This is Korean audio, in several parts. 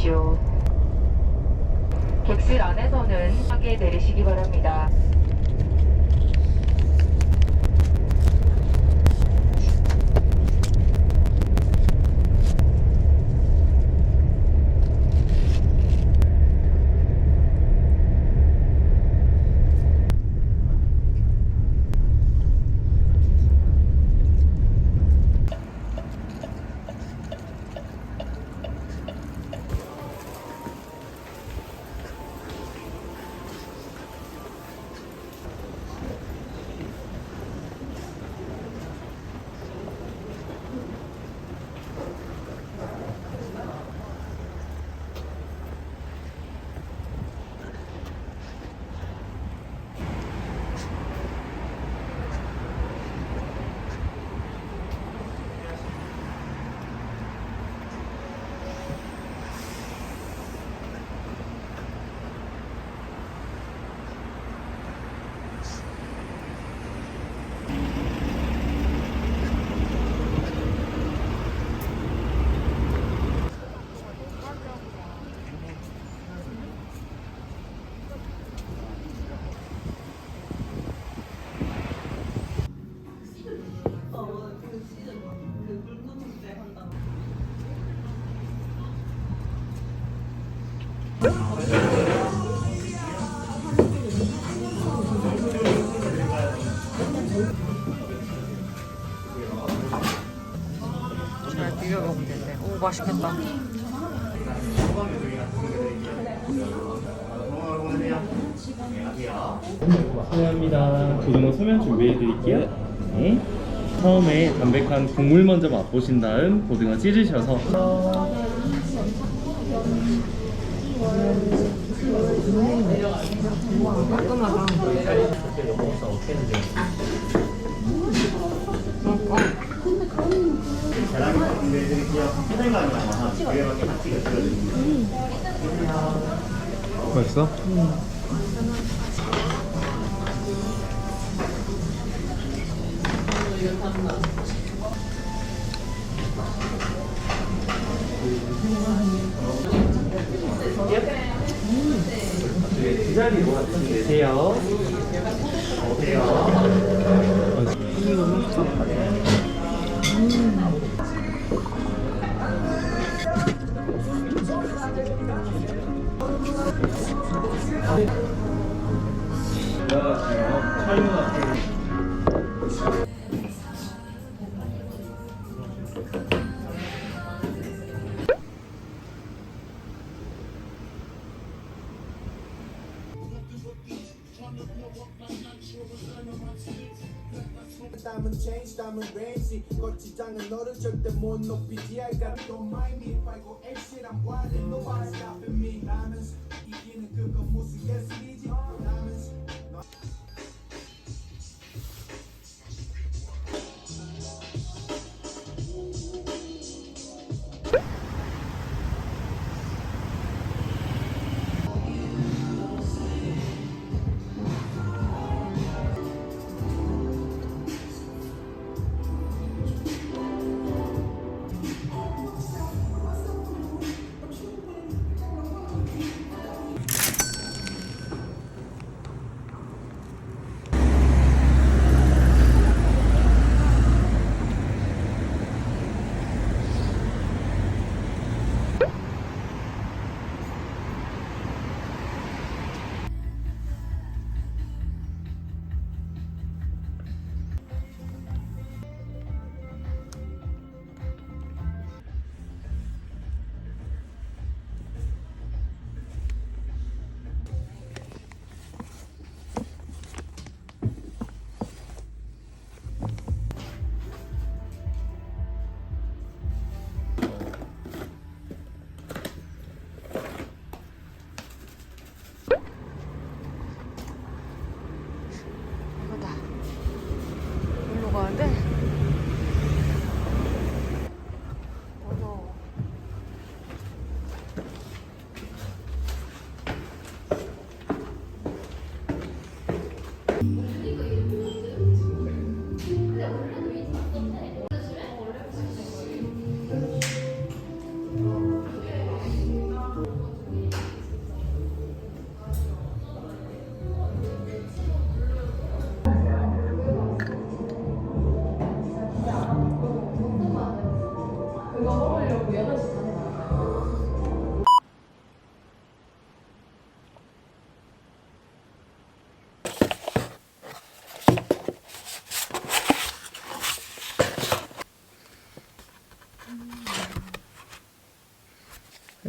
주십시오. 객실 안에서는 편하게 내리시기 바랍니다. 잘 비벼 먹으면 된대. 오, 맛있겠다. 감사합니다. 고등어 소면 준비해 드릴게요. 네. 처음에 담백한 국물 먼저 맛보신 다음 고등어 찌르셔서 맛있어? 그 자리로 계세요. 이거 맛있어. 땀은 change, 땀은 racy 거치장은 너를 절대 못 높이지 I got don't mind me 빨고 exit I'm wild and nobody stopping me Diamonds 이기는 그건 무슨 예술이지 Diamonds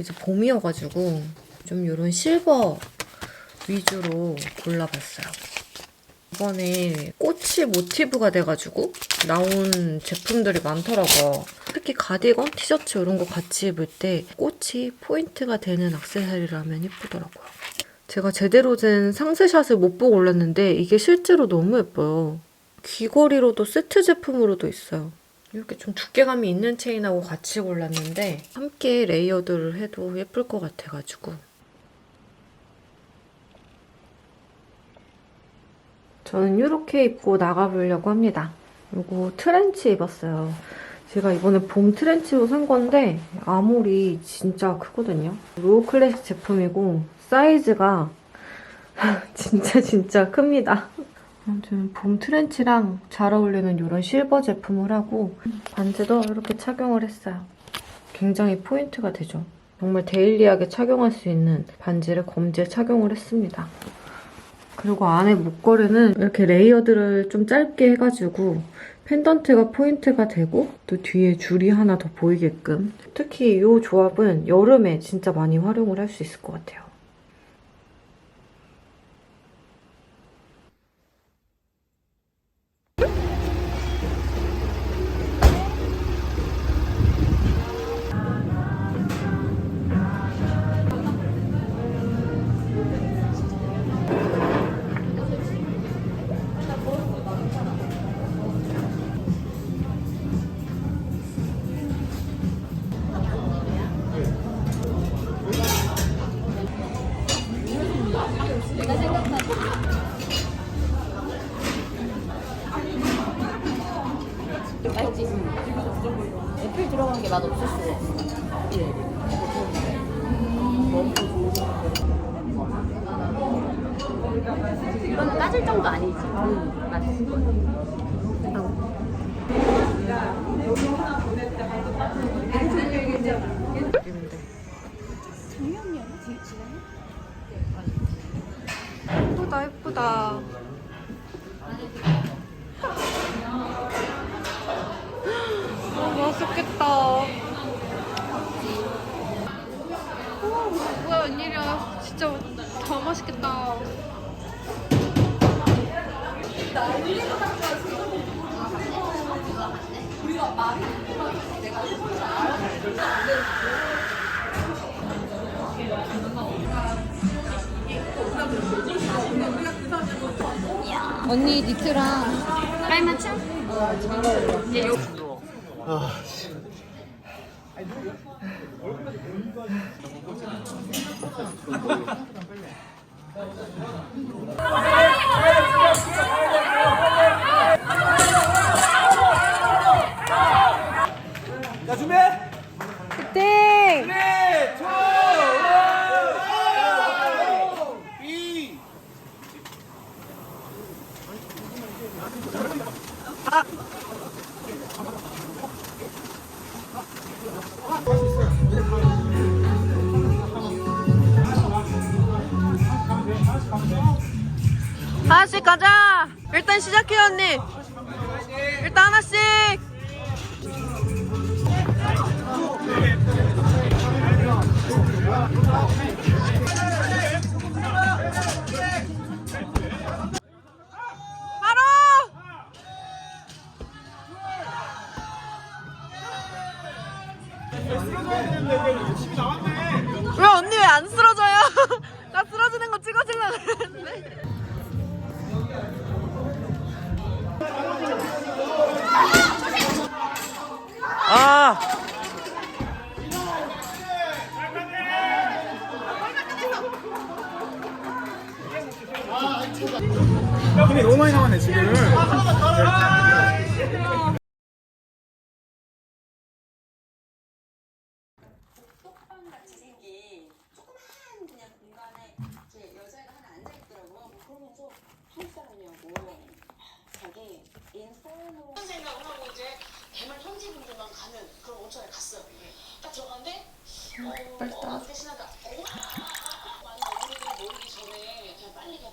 이제 봄이어가지고 좀 이런 실버 위주로 골라봤어요. 이번에 꽃이 모티브가 돼가지고 나온 제품들이 많더라고요. 특히 가디건, 티셔츠 이런 거 같이 입을 때 꽃이 포인트가 되는 액세서리를 하면 예쁘더라고요. 제가 제대로 된 상세샷을 못 보고 올랐는데 이게 실제로 너무 예뻐요. 귀걸이로도 세트 제품으로도 있어요. 이렇게 좀 두께감이 있는 체인하고 같이 골랐는데 함께 레이어드를 해도 예쁠 것 같아가지고 저는 이렇게 입고 나가보려고 합니다. 이거 트렌치 입었어요. 제가 이번에 봄 트렌치로 산 건데 아몰이 진짜 크거든요. 로우 클래식 제품이고 사이즈가 진짜 큽니다. 아무튼 봄 트렌치랑 잘 어울리는 이런 실버 제품을 하고 반지도 이렇게 착용을 했어요. 굉장히 포인트가 되죠. 정말 데일리하게 착용할 수 있는 반지를 검지에 착용을 했습니다. 그리고 안에 목걸이는 이렇게 레이어드를 좀 짧게 해가지고 펜던트가 포인트가 되고 또 뒤에 줄이 하나 더 보이게끔 특히 이 조합은 여름에 진짜 많이 활용을 할 수 있을 것 같아요. 맛있지? 애플 들어간 게 맛 없을 수가 없어. 이건 따질 정도 아니지. 맛있을 거야. 예쁘다 예쁘다. 너무 맛있겠다. 뭐야 웬일이야. 진짜 더 맛있겠다. 언니 니트랑 깔맞춤? 자 준비해. 땡! 3, 2, 1. 하나씩 가자. 일단 시작해 언니. 일단 하나씩. 바로. 왜 언니 왜 안 쓰러져요? 나 쓰러지는 거 찍어주려고 그랬는데. 아! 힘이 너무 많이 나왔네 지금. 똑방같이 생긴 조그만 그냥 공간에 이제 여자애가 하나 앉아있더라고요. 그러면서 한국 사람이냐고 자기 인스타로 생각을 하고 이제 대만 현지분들만 가는 그런 온천에 갔어요. 딱 들어갔는데 어떻게 신나다. 많은 어머니들이 모이기 전에 그냥 빨리 가.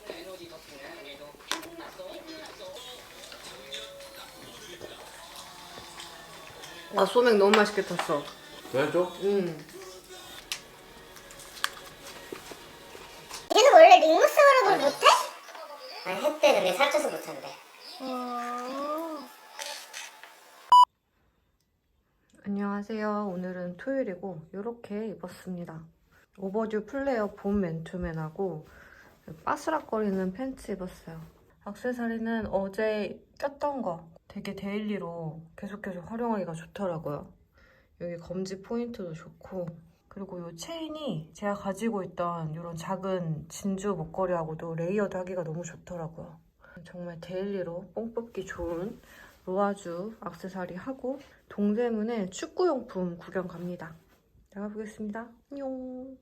에너지 덕분에 우리도 아 소맥 너무 맛있게 탔어. 그래줘? 응. 걔는 원래 링무스그룹을 못해? 아니 했대. 근데 살쪄서 못한대. 안녕하세요. 오늘은 토요일이고 이렇게 입었습니다. 오버듀 플레어 봄 맨투맨하고 바스락거리는 팬츠 입었어요. 액세서리는 어제 꼈던 거 되게 데일리로 계속 활용하기가 좋더라고요. 여기 검지 포인트도 좋고 그리고 이 체인이 제가 가지고 있던 이런 작은 진주 목걸이하고도 레이어드 하기가 너무 좋더라고요. 정말 데일리로 뽕 뽑기 좋은 로아주 액세서리 하고 동대문에 축구용품 구경 갑니다. 나가보겠습니다. 안녕.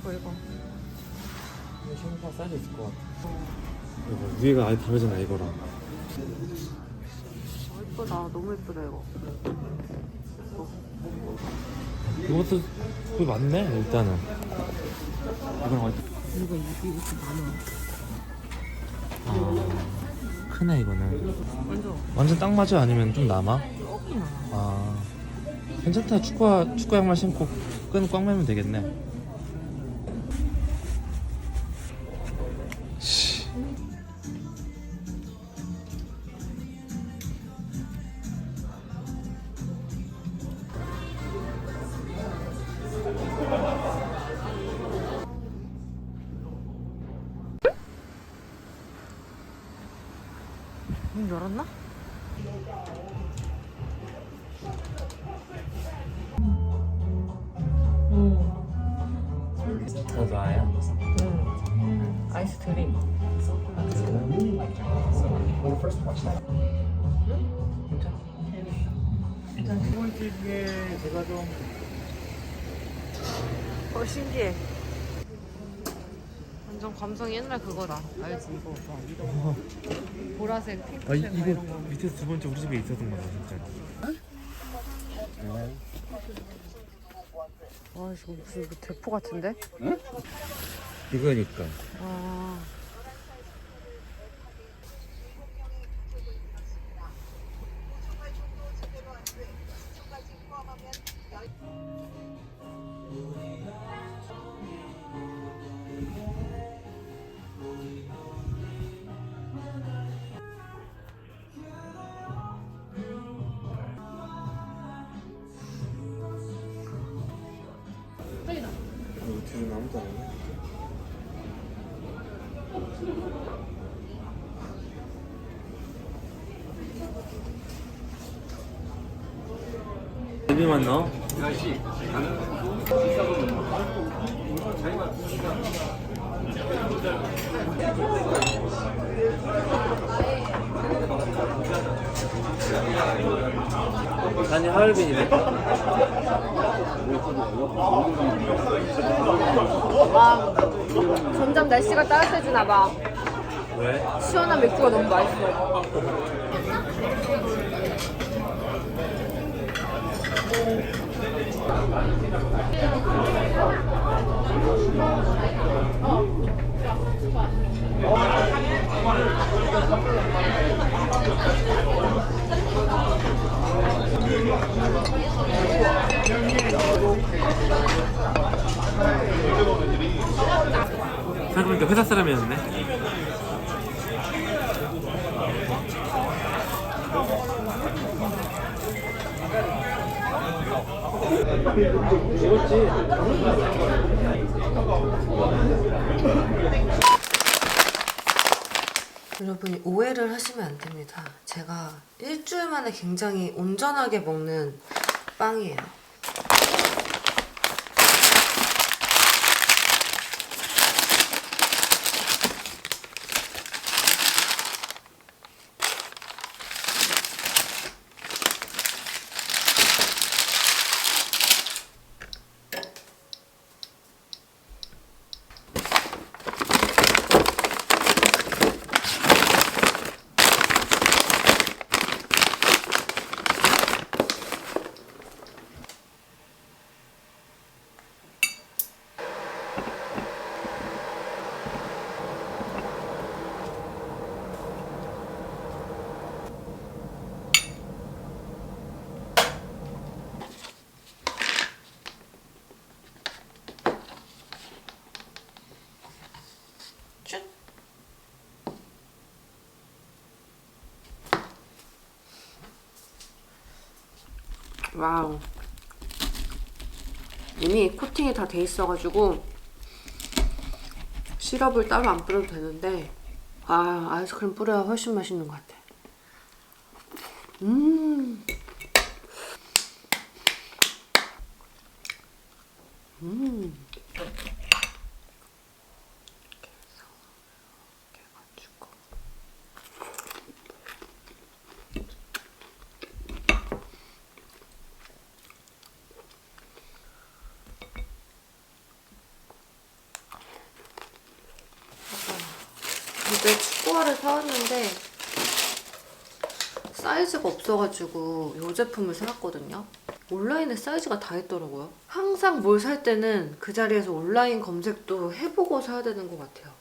이거. 슈퍼 사이즈 있을 것 같아. 이거 위에가 아예 다르잖아 이거랑. 예쁘다. 너무 예쁘다 이거. 이것도 그게 맞네 일단은. 이건 어디? 이거 많아. 아 크네 이거는. 완전 완전 딱 맞아 아니면 좀 남아? 조금 많아. 아 괜찮다. 축구 양말 신고 끈 꽉 매면 되겠네. 문 열었나? 더 좋아요? 응. 아이스 드림. 두 번째 중에 제가 좀 신기해. 완전 감성 옛날 그거다. 알지 이거. 보라색, 핑크색 막 이거 이런 거. 밑에서 두 번째 우리 집에 있었던 거다 진짜. 와 이거 무슨 대포 같은데? 이거니까. 아. 뒤로 아무도 안 오네. 비비만 넣어? 아니 하얼빈이네. 아, 점점 날씨가 따뜻해지나 봐. 왜? 시원한 맥주가 너무 맛있어. 생각해보니까 회사 사람이었네. 여러분이 오해를 하시면 안 됩니다. 제가 일주일 만에 굉장히 온전하게 먹는 빵이에요. 와우. 이미 코팅이 다 돼 있어가지고 시럽을 따로 안 뿌려도 되는데 아이스크림 뿌려야 훨씬 맛있는 것 같아. 이제 축구화를 사왔는데 사이즈가 없어가지고 이 제품을 사왔거든요. 온라인에 사이즈가 다 있더라고요. 항상 뭘 살 때는 그 자리에서 온라인 검색도 해보고 사야 되는 것 같아요.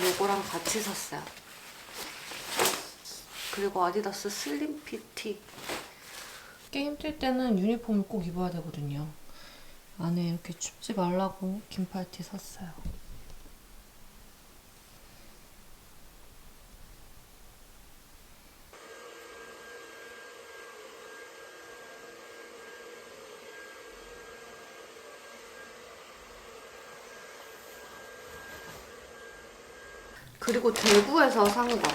요거랑 같이 샀어요. 그리고 아디다스 슬림 피티. 게임 뛸 때는 유니폼을 꼭 입어야 되거든요. 안에 이렇게 춥지 말라고 긴팔티 샀어요. 그리고 대구에서 산 거.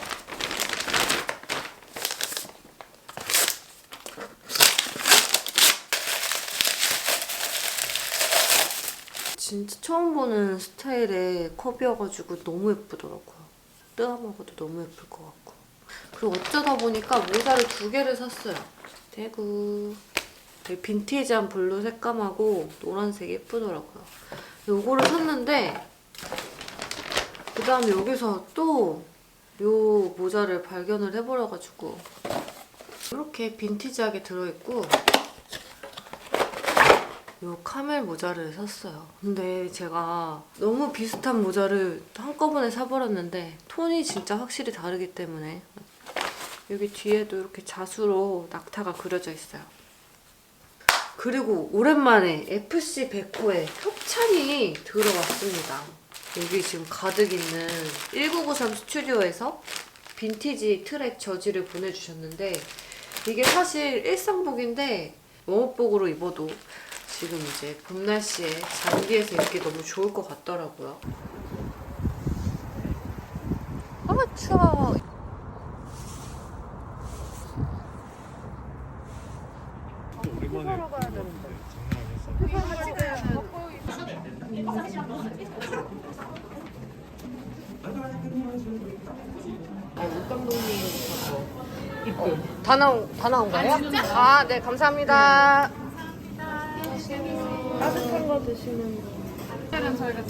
진짜 처음 보는 스타일의 컵이어가지고 너무 예쁘더라고요. 뜯어 먹어도 너무 예쁠 것 같고. 그리고 어쩌다 보니까 모자를 2개를 샀어요. 대구. 되게 빈티지한 블루 색감하고 노란색 예쁘더라고요. 요거를 샀는데 그 다음에 여기서 또 요 모자를 발견을 해버려가지고 이렇게 빈티지하게 들어있고 요 카멜 모자를 샀어요. 근데 제가 너무 비슷한 모자를 한꺼번에 사버렸는데 톤이 진짜 확실히 다르기 때문에 여기 뒤에도 이렇게 자수로 낙타가 그려져 있어요. 그리고 오랜만에 FC 백호에 협찬이 들어왔습니다. 여기 지금 가득 있는 1993 스튜디오에서 빈티지 트랙 저지를 보내주셨는데 이게 사실 일상복인데 웜업복으로 입어도 지금 이제 봄 날씨에 잔디에서 입기 너무 좋을 것 같더라고요. 아 추워. 다 나온 거예요? 아, 네, 감사합니다. 따뜻한 거 드시면. 는 저희가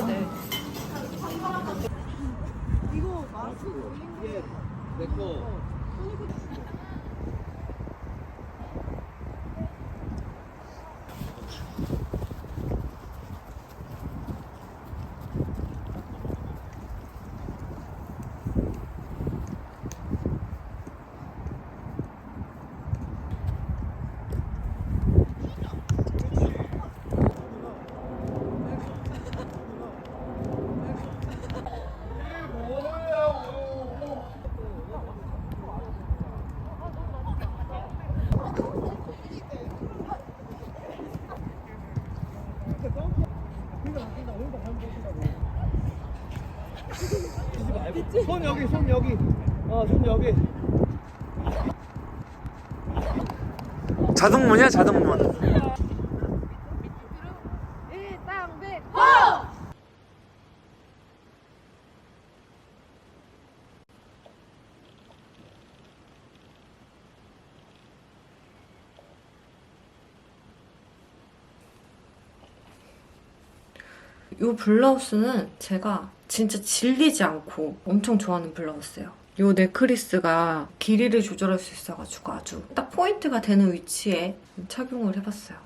네. 이거 마스크 이게 내 거. 손 여기, 손 여기. 손 여기. 자동문이야, 자동문. 이 블라우스는 제가 진짜 질리지 않고 엄청 좋아하는 블라우스예요. 이 넥크리스가 길이를 조절할 수 있어가지고 아주 딱 포인트가 되는 위치에 착용을 해봤어요.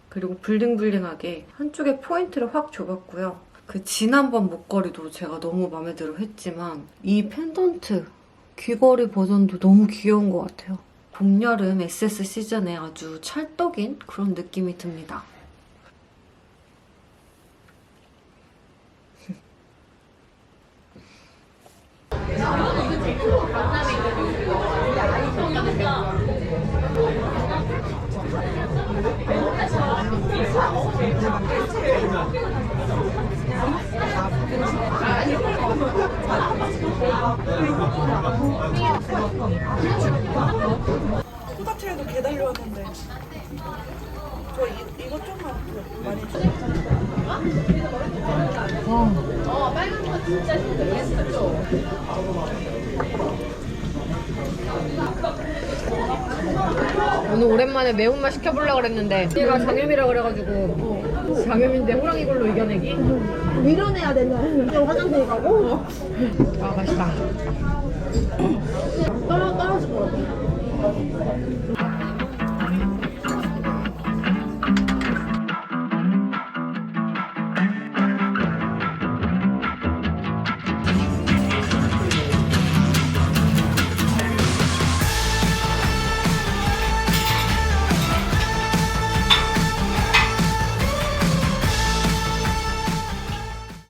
그리고 블링블링하게 한쪽에 포인트를 확 줘봤고요. 그 지난번 목걸이도 제가 너무 마음에 들어 했지만 이 펜던트 귀걸이 버전도 너무 귀여운 것 같아요. 봄, 여름 SS 시즌에 아주 찰떡인 그런 느낌이 듭니다. 소다채에도 게 달려왔는데 저 이거 좀만 많이 줘. 오늘 오랜만에 매운맛 시켜보려고 그랬는데 얘가 장염이라 그래가지고 장염인데 호랑이 걸로 이겨내기? 밀어내야 된다. 화장실 가고. 아 맛있다.